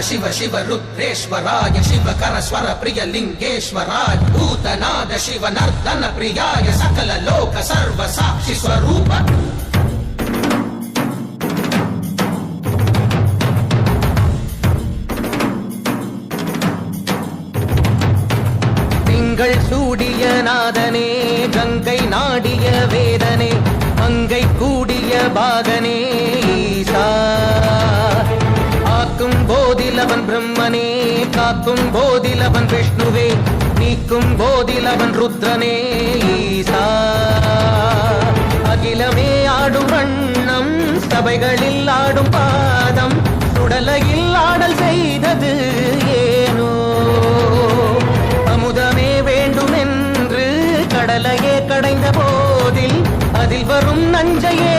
शिव शिव रुद्रेश्वराय शिवकर स्वर प्रिय लिंगेश्वराय भूतनाद शिव नर्तन प्रियाय सकल लोक सर्व साक्षि स्वरूप திங்கள் சூடிய நாதனே கங்கை நாடிய வேதனே அங்கை கூடிய பாகனே ஈசா ஆக்கும் போதிலவன் பிரம்மனே காக்கும் போதிலவன் விஷ்ணுவே நீக்கும் போதிலவன் ருத்ரனே ஈசா அகிலமே ஆடும் வண்ணம் சபைகளில் ஆடும் பாதம் சுடலையில் ஆடல் செய்தது ஏனோ அமுதமே வேண்டுமென்று கடலையே கடைந்த போதில் அதில் வரும் நஞ்சையே